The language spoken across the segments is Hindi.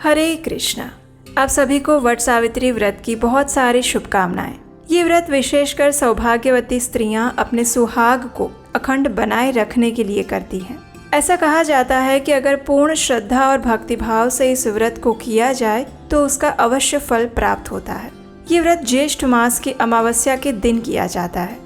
हरे कृष्णा। आप सभी को वट सावित्री व्रत की बहुत सारी शुभकामनाएं। ये व्रत विशेषकर सौभाग्यवती स्त्रियां अपने सुहाग को अखंड बनाए रखने के लिए करती हैं। ऐसा कहा जाता है कि अगर पूर्ण श्रद्धा और भक्तिभाव से इस व्रत को किया जाए तो उसका अवश्य फल प्राप्त होता है। ये व्रत ज्येष्ठ मास की अमावस्या के दिन किया जाता है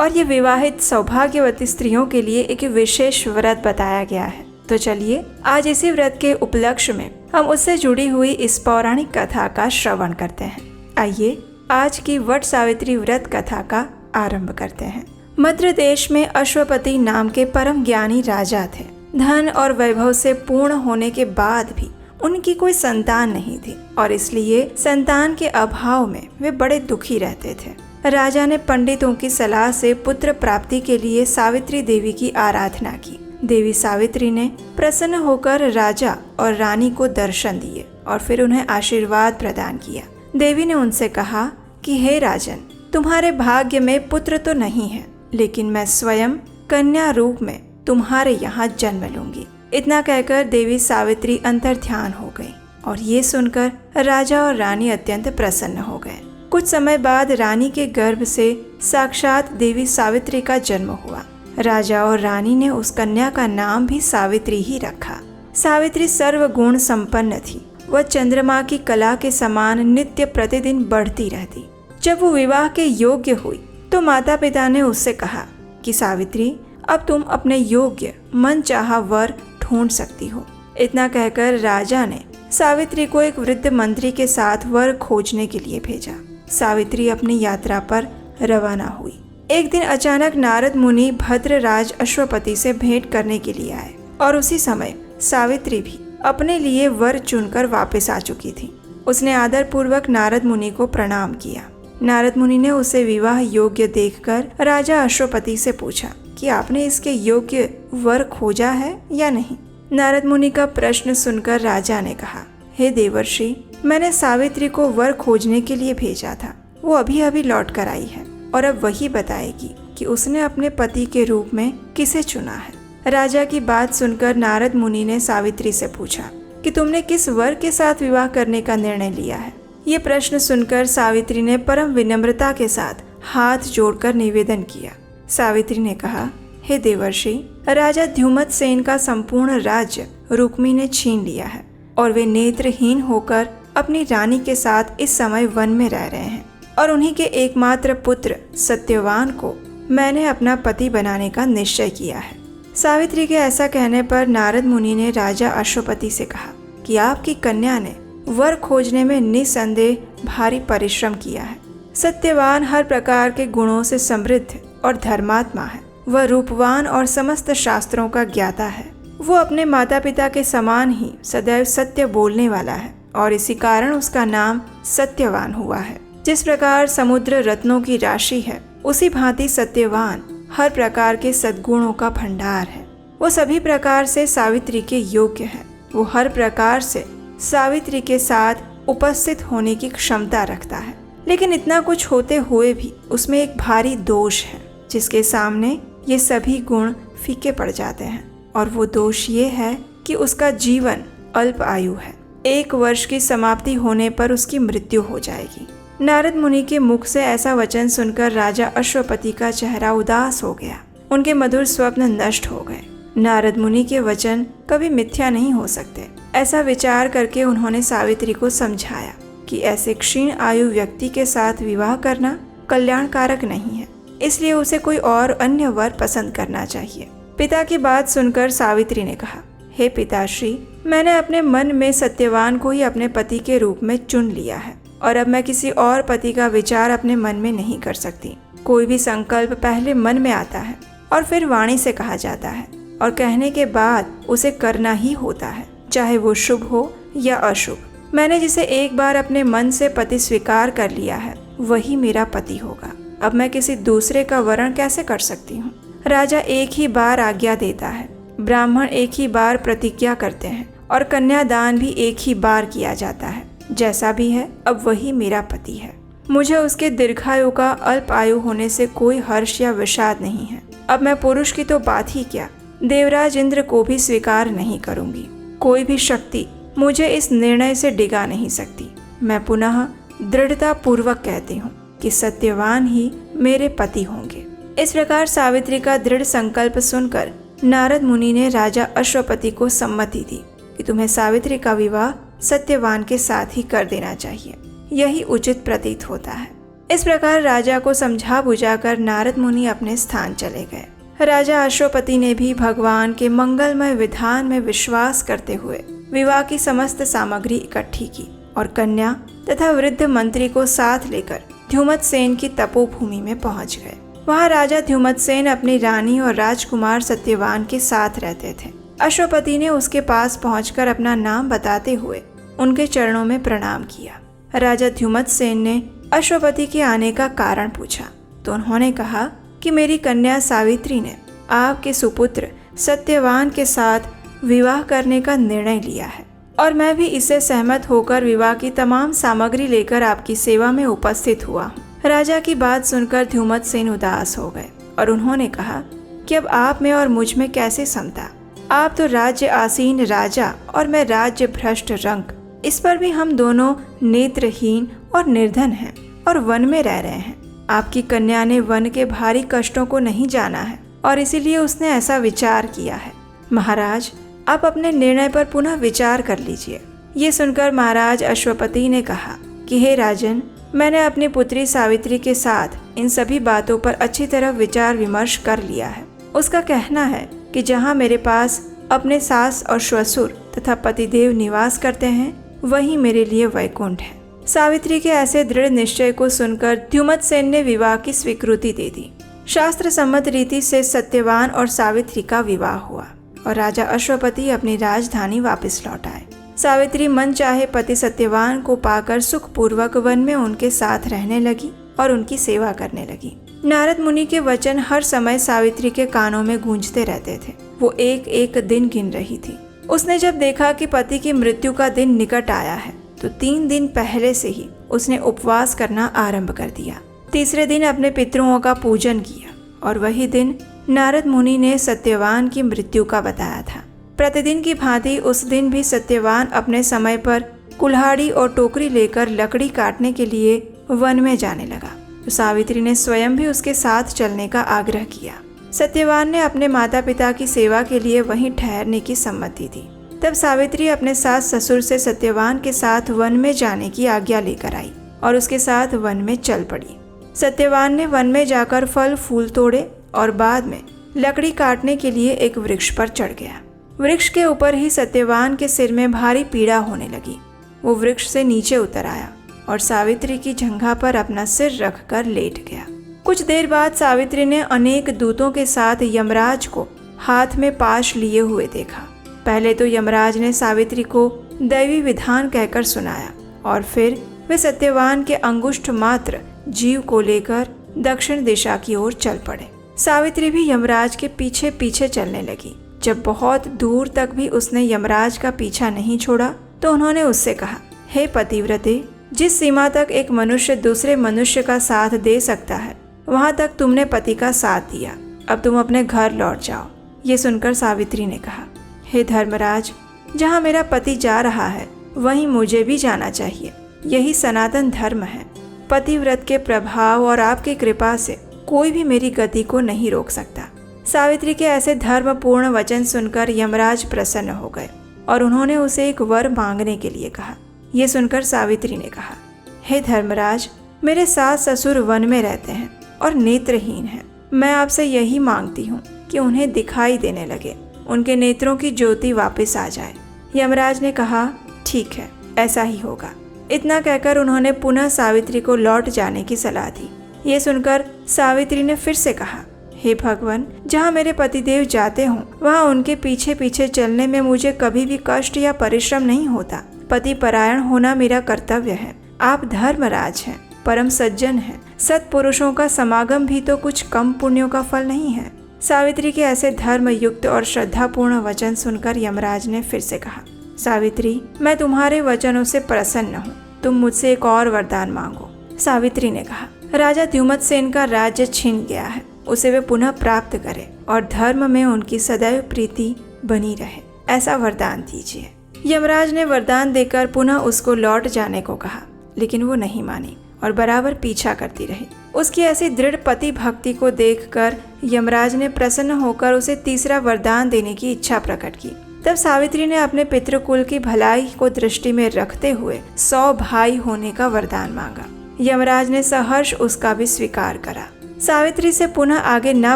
और ये विवाहित सौभाग्यवती स्त्रियों के लिए एक विशेष व्रत बताया गया है। तो चलिए आज इसी व्रत के उपलक्ष्य में हम उससे जुड़ी हुई इस पौराणिक कथा का श्रवण करते हैं। आइए आज की वट सावित्री व्रत कथा का आरंभ करते हैं। मद्र देश में अश्वपति नाम के परम ज्ञानी राजा थे। धन और वैभव से पूर्ण होने के बाद भी उनकी कोई संतान नहीं थी और इसलिए संतान के अभाव में वे बड़े दुखी रहते थे। राजा ने पंडितों की सलाह से पुत्र प्राप्ति के लिए सावित्री देवी की आराधना की। देवी सावित्री ने प्रसन्न होकर राजा और रानी को दर्शन दिए और फिर उन्हें आशीर्वाद प्रदान किया। देवी ने उनसे कहा कि हे राजन, तुम्हारे भाग्य में पुत्र तो नहीं है, लेकिन मैं स्वयं कन्या रूप में तुम्हारे यहाँ जन्म लूंगी। इतना कहकर देवी सावित्री अंतर्ध्यान हो गई और ये सुनकर राजा और रानी अत्यंत प्रसन्न हो गए। कुछ समय बाद रानी के गर्भ से साक्षात देवी सावित्री का जन्म हुआ। राजा और रानी ने उस कन्या का नाम भी सावित्री ही रखा। सावित्री सर्वगुण संपन्न थी। वह चंद्रमा की कला के समान नित्य प्रतिदिन बढ़ती रहती। जब वो विवाह के योग्य हुई तो माता पिता ने उससे कहा कि सावित्री, अब तुम अपने योग्य मनचाहा वर ढूंढ सकती हो। इतना कहकर राजा ने सावित्री को एक वृद्ध मंत्री के साथ वर खोजने के लिए भेजा। सावित्री अपनी यात्रा पर रवाना हुई। एक दिन अचानक नारद मुनि भद्रराज अश्वपति से भेंट करने के लिए आए और उसी समय सावित्री भी अपने लिए वर चुनकर वापस आ चुकी थी। उसने आदर पूर्वक नारद मुनि को प्रणाम किया। नारद मुनि ने उसे विवाह योग्य देखकर राजा अश्वपति से पूछा कि आपने इसके योग्य वर खोजा है या नहीं। नारद मुनि का प्रश्न सुनकर राजा ने कहा, हे देवर्षि, मैंने सावित्री को वर खोजने के लिए भेजा था। वो अभी अभी लौट कर आई है और अब वही बताएगी कि उसने अपने पति के रूप में किसे चुना है। राजा की बात सुनकर नारद मुनि ने सावित्री से पूछा कि तुमने किस वर के साथ विवाह करने का निर्णय लिया है। ये प्रश्न सुनकर सावित्री ने परम विनम्रता के साथ हाथ जोड़कर निवेदन किया। सावित्री ने कहा, हे देवर्षि, राजा ध्युमत सेन का संपूर्ण राज्य रुक्मी ने छीन लिया है और वे नेत्रहीन होकर अपनी रानी के साथ इस समय वन में रह रहे हैं और उन्हीं के एकमात्र पुत्र सत्यवान को मैंने अपना पति बनाने का निश्चय किया है। सावित्री के ऐसा कहने पर नारद मुनि ने राजा अश्वपति से कहा कि आपकी कन्या ने वर खोजने में निसंदेह भारी परिश्रम किया है। सत्यवान हर प्रकार के गुणों से समृद्ध और धर्मात्मा है। वह रूपवान और समस्त शास्त्रों का ज्ञाता है। वो अपने माता पिता के समान ही सदैव सत्य बोलने वाला है और इसी कारण उसका नाम सत्यवान हुआ है। जिस प्रकार समुद्र रत्नों की राशि है, उसी भांति सत्यवान हर प्रकार के सद्गुणों का भंडार है। वो सभी प्रकार से सावित्री के योग्य है। वो हर प्रकार से सावित्री के साथ उपस्थित होने की क्षमता रखता है, लेकिन इतना कुछ होते हुए भी उसमें एक भारी दोष है जिसके सामने ये सभी गुण फीके पड़ जाते हैं। और वो दोष ये है कि उसका जीवन अल्प आयु है। 1 वर्ष की समाप्ति होने पर उसकी मृत्यु हो जाएगी। नारद मुनि के मुख से ऐसा वचन सुनकर राजा अश्वपति का चेहरा उदास हो गया। उनके मधुर स्वप्न नष्ट हो गए। नारद मुनि के वचन कभी मिथ्या नहीं हो सकते। ऐसा विचार करके उन्होंने सावित्री को समझाया कि ऐसे क्षीण आयु व्यक्ति के साथ विवाह करना कल्याणकारक नहीं है, इसलिए उसे कोई और अन्य वर पसंद करना चाहिए। पिता की बात सुनकर सावित्री ने कहा, हे पिताश्री, मैंने अपने मन में सत्यवान को ही अपने पति के रूप में चुन लिया है और अब मैं किसी और पति का विचार अपने मन में नहीं कर सकती। कोई भी संकल्प पहले मन में आता है और फिर वाणी से कहा जाता है और कहने के बाद उसे करना ही होता है, चाहे वो शुभ हो या अशुभ। मैंने जिसे एक बार अपने मन से पति स्वीकार कर लिया है, वही मेरा पति होगा। अब मैं किसी दूसरे का वरण कैसे कर सकती हूँ। राजा एक ही बार आज्ञा देता है, ब्राह्मण एक ही बार प्रतिज्ञा करते हैं और कन्यादान भी एक ही बार किया जाता है। जैसा भी है, अब वही मेरा पति है। मुझे उसके दीर्घायु का अल्प आयु होने से कोई हर्ष या विषाद नहीं है। अब मैं पुरुष की तो बात ही क्या, देवराज इंद्र को भी स्वीकार नहीं करूंगी। कोई भी शक्ति मुझे इस निर्णय से डिगा नहीं सकती। मैं पुनः दृढ़ता पूर्वक कहती हूँ कि सत्यवान ही मेरे पति होंगे। इस प्रकार सावित्री का दृढ़ संकल्प सुनकर नारद मुनि ने राजा अश्वपति को सम्मति दी कि तुम्हें सावित्री का विवाह सत्यवान के साथ ही कर देना चाहिए, यही उचित प्रतीत होता है। इस प्रकार राजा को समझा बुझाकर नारद मुनि अपने स्थान चले गए। राजा अश्वपति ने भी भगवान के मंगलमय विधान में विश्वास करते हुए विवाह की समस्त सामग्री इकट्ठी की और कन्या तथा वृद्ध मंत्री को साथ लेकर ध्युमतसेन की तपोभूमि में पहुंच गए। वहां राजा ध्युमतसेन अपनी रानी और राजकुमार सत्यवान के साथ रहते थे। अश्वपति ने उसके पास पहुंचकर अपना नाम बताते हुए उनके चरणों में प्रणाम किया। राजा ध्युमतसेन ने अश्वपति के आने का कारण पूछा तो उन्होंने कहा कि मेरी कन्या सावित्री ने आपके सुपुत्र सत्यवान के साथ विवाह करने का निर्णय लिया है और मैं भी इससे सहमत होकर विवाह की तमाम सामग्री लेकर आपकी सेवा में उपस्थित हुआ हूँ। राजा की बात सुनकर ध्युमतसेन उदास हो गए और उन्होंने कहा कि अब आप में और मुझ में कैसे समता। आप तो राज्य आसीन राजा और मैं राज्य भ्रष्ट रंक, इस पर भी हम दोनों नेत्रहीन और निर्धन हैं और वन में रह रहे हैं। आपकी कन्या ने वन के भारी कष्टों को नहीं जाना है और इसीलिए उसने ऐसा विचार किया है। महाराज, आप अपने निर्णय पर पुनः विचार कर लीजिए। ये सुनकर महाराज अश्वपति ने कहा कि हे राजन, मैंने अपनी पुत्री सावित्री के साथ इन सभी बातों पर अच्छी तरह विचार विमर्श कर लिया है। उसका कहना है कि जहाँ मेरे पास अपने सास और ससुर तथा पतिदेव निवास करते हैं वही मेरे लिए वैकुंठ है। सावित्री के ऐसे दृढ़ निश्चय को सुनकर ध्युमतसेन ने विवाह की स्वीकृति दे दी। शास्त्र सम्मत रीति से सत्यवान और सावित्री का विवाह हुआ और राजा अश्वपति अपनी राजधानी वापस लौट आए। सावित्री मन चाहे पति सत्यवान को पाकर सुखपूर्वक वन में उनके साथ रहने लगी और उनकी सेवा करने लगी। नारद मुनि के वचन हर समय सावित्री के कानों में गूंजते रहते थे। वो एक एक दिन गिन रही थी। उसने जब देखा कि पति की मृत्यु का दिन निकट आया है तो 3 दिन पहले से ही उसने उपवास करना आरंभ कर दिया। तीसरे दिन अपने पितरों का पूजन किया और वही दिन नारद मुनि ने सत्यवान की मृत्यु का बताया था। प्रतिदिन की भांति उस दिन भी सत्यवान अपने समय पर कुल्हाड़ी और टोकरी लेकर लकड़ी काटने के लिए वन में जाने लगा तो सावित्री ने स्वयं भी उसके साथ चलने का आग्रह किया। सत्यवान ने अपने माता पिता की सेवा के लिए वहीं ठहरने की सम्मति दी। तब सावित्री अपने सास ससुर से सत्यवान के साथ वन में जाने की आज्ञा लेकर आई और उसके साथ वन में चल पड़ी। सत्यवान ने वन में जाकर फल फूल तोड़े और बाद में लकड़ी काटने के लिए एक वृक्ष पर चढ़ गया। वृक्ष के ऊपर ही सत्यवान के सिर में भारी पीड़ा होने लगी। वो वृक्ष से नीचे उतर आया और सावित्री की जंघा पर अपना सिर रखकर लेट गया। कुछ देर बाद सावित्री ने अनेक दूतों के साथ यमराज को हाथ में पाश लिए हुए देखा। पहले तो यमराज ने सावित्री को दैवी विधान कहकर सुनाया और फिर वे सत्यवान के अंगुष्ठ मात्र जीव को लेकर दक्षिण दिशा की ओर चल पड़े। सावित्री भी यमराज के पीछे पीछे चलने लगी। जब बहुत दूर तक भी उसने यमराज का पीछा नहीं छोड़ा तो उन्होंने उससे कहा, हे पतिव्रते, जिस सीमा तक एक मनुष्य दूसरे मनुष्य का साथ दे सकता है वहां तक तुमने पति का साथ दिया। अब तुम अपने घर लौट जाओ। ये सुनकर सावित्री ने कहा, हे धर्मराज, जहाँ मेरा पति जा रहा है वहीं मुझे भी जाना चाहिए। यही सनातन धर्म है। पतिव्रत के प्रभाव और आपकी कृपा से कोई भी मेरी गति को नहीं रोक सकता। सावित्री के ऐसे धर्मपूर्ण वचन सुनकर यमराज प्रसन्न हो गए और उन्होंने उसे एक वर मांगने के लिए कहा। ये सुनकर सावित्री ने कहा, हे धर्मराज, मेरे सास ससुर वन में रहते हैं और नेत्रहीन हैं। मैं आपसे यही मांगती हूँ कि उन्हें दिखाई देने लगे, उनके नेत्रों की ज्योति वापस आ जाए। यमराज ने कहा, ठीक है, ऐसा ही होगा। इतना कहकर उन्होंने पुनः सावित्री को लौट जाने की सलाह दी। ये सुनकर सावित्री ने फिर से कहा, हे भगवान, जहाँ मेरे पतिदेव जाते हों वहाँ उनके पीछे पीछे चलने में मुझे कभी भी कष्ट या परिश्रम नहीं होता। पति परायण होना मेरा कर्तव्य है। आप धर्मराज हैं, परम सज्जन हैं। सत्पुरुषों का समागम भी तो कुछ कम पुण्यों का फल नहीं है। सावित्री के ऐसे धर्म युक्त और श्रद्धापूर्ण वचन सुनकर यमराज ने फिर से कहा, सावित्री, मैं तुम्हारे वचनों से प्रसन्न हूँ। तुम मुझसे एक और वरदान मांगो। सावित्री ने कहा, राजा ध्युमतसेन का राज्य छिन गया है, उसे वे पुनः प्राप्त करें और धर्म में उनकी सदैव प्रीति बनी रहे, ऐसा वरदान दीजिए। यमराज ने वरदान देकर पुनः उसको लौट जाने को कहा, लेकिन वो नहीं मानी और बराबर पीछा करती रही। उसकी ऐसी दृढ़ पति भक्ति को देखकर यमराज ने प्रसन्न होकर उसे तीसरा वरदान देने की इच्छा प्रकट की। तब सावित्री ने अपने पितृकुल की भलाई को दृष्टि में रखते हुए 100 भाई होने का वरदान मांगा। यमराज ने सहर्ष उसका भी स्वीकार करा। सावित्री से पुनः आगे न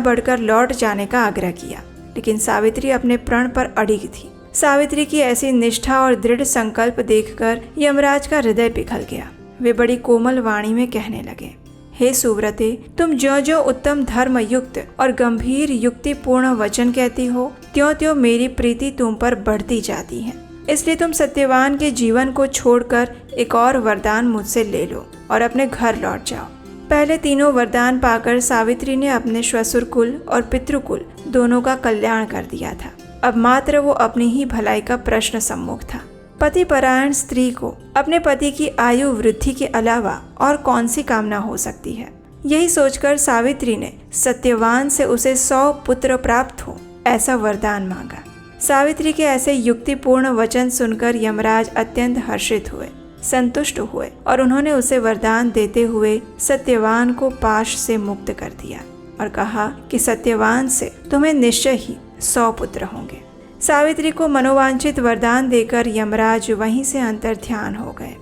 बढ़कर लौट जाने का आग्रह किया, लेकिन सावित्री अपने प्रण पर अड़िग थी। सावित्री की ऐसी निष्ठा और दृढ़ संकल्प देखकर यमराज का हृदय पिघल गया। वे बड़ी कोमल वाणी में कहने लगे, हे सुव्रते, तुम ज्यों ज्यों उत्तम धर्म युक्त और गंभीर युक्तिपूर्ण वचन कहती हो, त्यों त्यों मेरी प्रीति तुम पर बढ़ती जाती है। इसलिए तुम सत्यवान के जीवन को छोड़कर एक और वरदान मुझसे ले लो और अपने घर लौट जाओ। पहले तीनों वरदान पाकर सावित्री ने अपने श्वशुर कुल और पितृकुल दोनों का कल्याण कर दिया था। अब मात्र वो अपनी ही भलाई का प्रश्न सम्मुख था। पति परायण स्त्री को अपने पति की आयु वृद्धि के अलावा और कौन सी कामना हो सकती है। यही सोचकर सावित्री ने सत्यवान से उसे 100 पुत्र प्राप्त हो ऐसा वरदान मांगा। सावित्री के ऐसे युक्तिपूर्ण वचन सुनकर यमराज अत्यंत हर्षित हुए, संतुष्ट हुए और उन्होंने उसे वरदान देते हुए सत्यवान को पाश से मुक्त कर दिया और कहा कि सत्यवान से तुम्हें निश्चय ही 100 पुत्र होंगे। सावित्री को मनोवांछित वरदान देकर यमराज वहीं से अंतर्ध्यान हो गए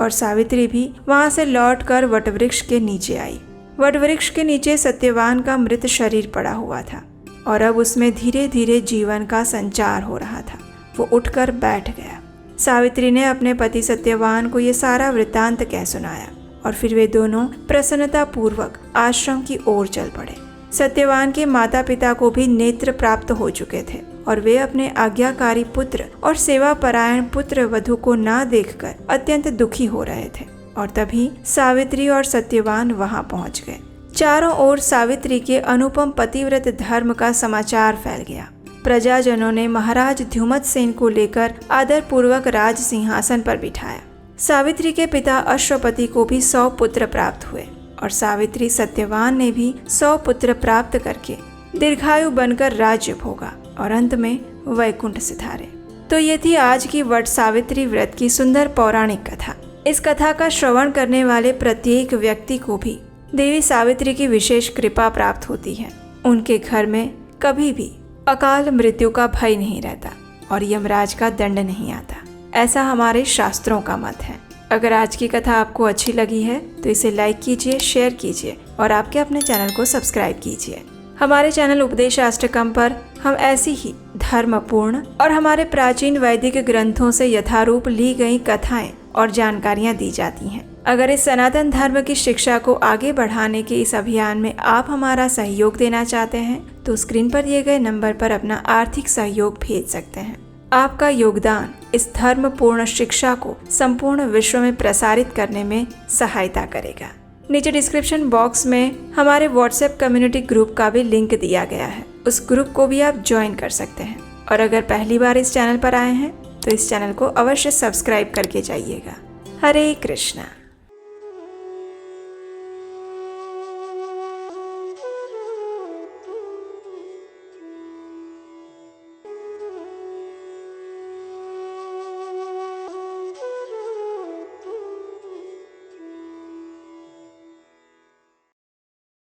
और सावित्री भी वहां से लौटकर वटवृक्ष के नीचे आई। वटवृक्ष के नीचे सत्यवान का मृत शरीर पड़ा हुआ था और अब उसमें धीरे धीरे जीवन का संचार हो रहा था। वो उठकर बैठ गया। सावित्री ने अपने पति सत्यवान को ये सारा वृत्तांत कह सुनाया और फिर वे दोनों प्रसन्नता पूर्वक आश्रम की ओर चल पड़े। सत्यवान के माता पिता को भी नेत्र प्राप्त हो चुके थे और वे अपने आज्ञाकारी पुत्र और सेवा परायण पुत्र वधु को ना देखकर अत्यंत दुखी हो रहे थे। और तभी सावित्री और सत्यवान वहां पहुंच गए। चारों ओर सावित्री के अनुपम पतिव्रत धर्म का समाचार फैल गया। प्रजाजनों ने महाराज द्युमत्सेन को लेकर आदर पूर्वक राज सिंहासन पर बिठाया। सावित्री के पिता अश्वपति को भी 100 पुत्र प्राप्त हुए और सावित्री सत्यवान ने भी 100 पुत्र प्राप्त करके दीर्घायु बनकर राज्य भोगा और अंत में वैकुंठ सिधारे। तो ये थी आज की वट सावित्री व्रत की सुंदर पौराणिक कथा। इस कथा का श्रवण करने वाले प्रत्येक व्यक्ति को भी देवी सावित्री की विशेष कृपा प्राप्त होती है। उनके घर में कभी भी अकाल मृत्यु का भय नहीं रहता और यमराज का दंड नहीं आता, ऐसा हमारे शास्त्रों का मत है। अगर आज की कथा आपको अच्छी लगी है तो इसे लाइक कीजिए, शेयर कीजिए और आपके अपने चैनल को सब्सक्राइब कीजिए। हमारे चैनल उपदेशाष्टकम पर हम ऐसी ही धर्मपूर्ण और हमारे प्राचीन वैदिक ग्रंथों से यथारूप ली गई कथाएं और जानकारियां दी जाती हैं। अगर इस सनातन धर्म की शिक्षा को आगे बढ़ाने के इस अभियान में आप हमारा सहयोग देना चाहते हैं तो स्क्रीन पर दिए गए नंबर पर अपना आर्थिक सहयोग भेज सकते हैं। आपका योगदान इस धर्मपूर्ण शिक्षा को संपूर्ण विश्व में प्रसारित करने में सहायता करेगा। नीचे डिस्क्रिप्शन बॉक्स में हमारे व्हाट्सएप कम्युनिटी ग्रुप का भी लिंक दिया गया है, उस ग्रुप को भी आप ज्वाइन कर सकते हैं। और अगर पहली बार इस चैनल पर आए हैं तो इस चैनल को अवश्य सब्सक्राइब करके जाइएगा। हरे कृष्णा।